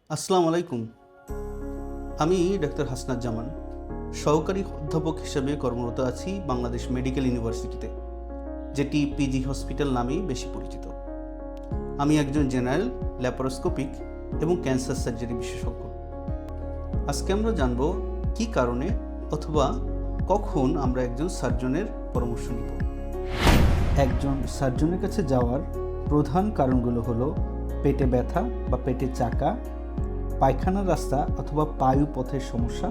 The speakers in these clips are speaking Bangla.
আসসালামু আলাইকুম। আমি ডাক্তার হাসনাত জামান, সহকারী অধ্যাপক হিসেবে কর্মরত আছি বাংলাদেশ মেডিকেল ইউনিভার্সিটিতে, যেটি পিজি হসপিটাল নামেই বেশি পরিচিত। আমি একজন জেনারেল, ল্যাপারোস্কোপিক এবং ক্যান্সার সার্জারি বিশেষজ্ঞ। আজকে আমরা জানব কী কারণে অথবা কখন আমরা একজন সার্জনের পরামর্শ নিব। একজন সার্জনের কাছে যাওয়ার প্রধান কারণগুলো হলো পেটে ব্যথা বা পেটে চাকা, পায়খানার রাস্তা অথবা পায়ুপথের সমস্যা,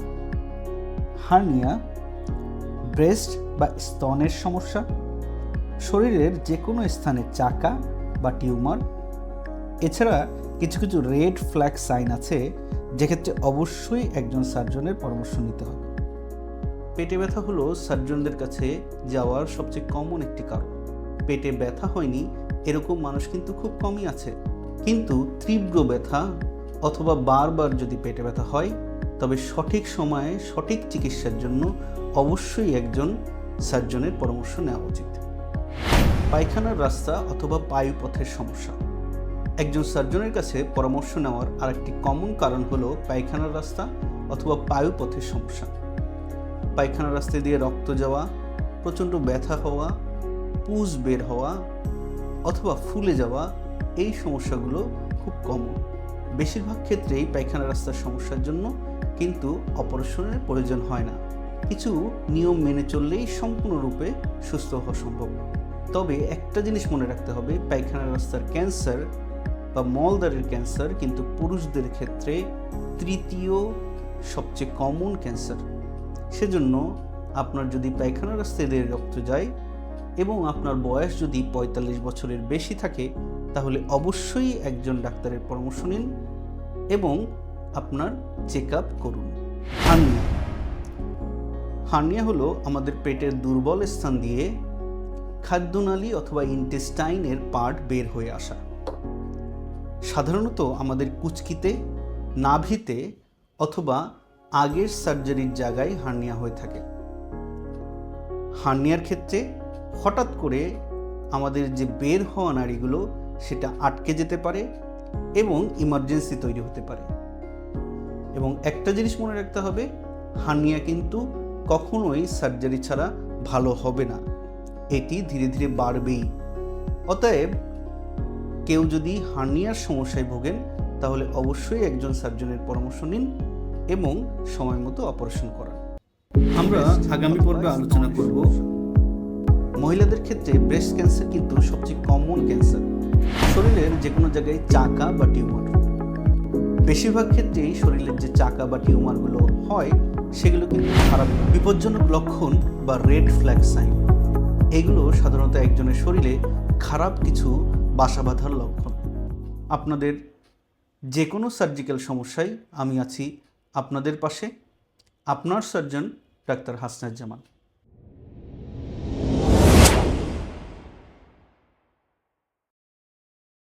হার্নিয়া, ব্রেস্ট বা স্তনের সমস্যা, শরীরের যে কোনো স্থানে চাকা বা টিউমার। এছাড়া কিছু কিছু রেড ফ্ল্যাগ সাইন আছে, যেক্ষেত্রে অবশ্যই একজন সার্জনের পরামর্শ নিতে হবে। পেটে ব্যথা হলো সার্জনদের কাছে যাওয়ার সবচেয়ে কমন একটি কারণ। পেটে ব্যথা হয়নি এরকম মানুষ কিন্তু খুব কমই আছে, কিন্তু তীব্র ব্যথা অথবা বারবার যদি পেটে ব্যথা হয়, তবে সঠিক সময়ে সঠিক চিকিৎসার জন্য অবশ্যই একজন সার্জনের পরামর্শ নেওয়া উচিত। পায়খানার রাস্তা অথবা পায়ুপথের সমস্যা। একজন সার্জনের কাছে পরামর্শ নেওয়ার আরেকটি কমন কারণ হলো পায়খানার রাস্তা অথবা পায়ুপথের সমস্যা। পায়খানার রাস্তা দিয়ে রক্ত যাওয়া, প্রচণ্ড ব্যথা হওয়া, পুজ বের হওয়া অথবা ফুলে যাওয়া, এই সমস্যাগুলো খুব কমন। বেশিরভাগ ক্ষেত্রেই পায়খানা রাস্তার সমস্যার জন্য কিন্তু অপারেশনের প্রয়োজন হয় না। কিছু নিয়ম মেনে চললেই সম্পূর্ণরূপে সুস্থ হওয়া সম্ভব। তবে একটা জিনিস মনে রাখতে হবে, পায়খানা রাস্তার ক্যান্সার বা মলদ্বারের ক্যান্সার কিন্তু পুরুষদের ক্ষেত্রে তৃতীয় সবচেয়ে কমন ক্যান্সার। সেজন্য আপনার যদি পায়খানা রাস্তায় দিয়ে রক্ত যায় এবং আপনার বয়স যদি ৪৫ বছরের বেশি থাকে, তাহলে অবশ্যই একজন ডাক্তারের পরামর্শ নিন এবং আপনার চেক আপ করুন। হার্নিয়া। হার্নিয়া হলো আমাদের পেটের দুর্বল স্থান দিয়ে খাদ্যনালী অথবা ইন্টেস্টাইনের পার্ট বের হয়ে আসা। সাধারণত আমাদের কুচকিতে, নাভিতে অথবা আগের সার্জারির জায়গায় হার্নিয়া হয়ে থাকে। হার্নিয়ার ক্ষেত্রে হঠাৎ করে আমাদের যে বের হওয়া নাড়িগুলো সেটা আটকে যেতে পারে এবং ইমার্জেন্সি তৈরি হতে পারে। এবং একটা জিনিস মনে রাখতে হবে, হার্নিয়া কিন্তু কখনোই সার্জারি ছাড়া ভালো হবে না, এটি ধীরে ধীরে বাড়বেই। অতএব কেউ যদি হার্নিয়ার সমস্যায় ভোগেন, তাহলে অবশ্যই একজন সার্জনের পরামর্শ নিন এবং সময় মতো অপারেশন করান। আমরা আগামী পর্বে আলোচনা করব মহিলাদের ক্ষেত্রে ব্রেস্ট ক্যান্সার কিন্তু সবচেয়ে কমন ক্যান্সার। শরীরের যে কোনো জায়গায় চাকা বা টিউমার। বেশিরভাগ ক্ষেত্রেই শরীরের যে চাকা বা টিউমারগুলো হয় সেগুলো কিন্তু খারাপ, বিপজ্জনক লক্ষণ বা রেড ফ্ল্যাগ সাইন। এগুলো সাধারণত একজনের শরীরে খারাপ কিছু বাসা বাঁধার লক্ষণ। আপনাদের যে কোনো সার্জিক্যাল সমস্যায় আমি আছি আপনাদের পাশে। আপনার সার্জন ডাক্তার হাসনাত জামান।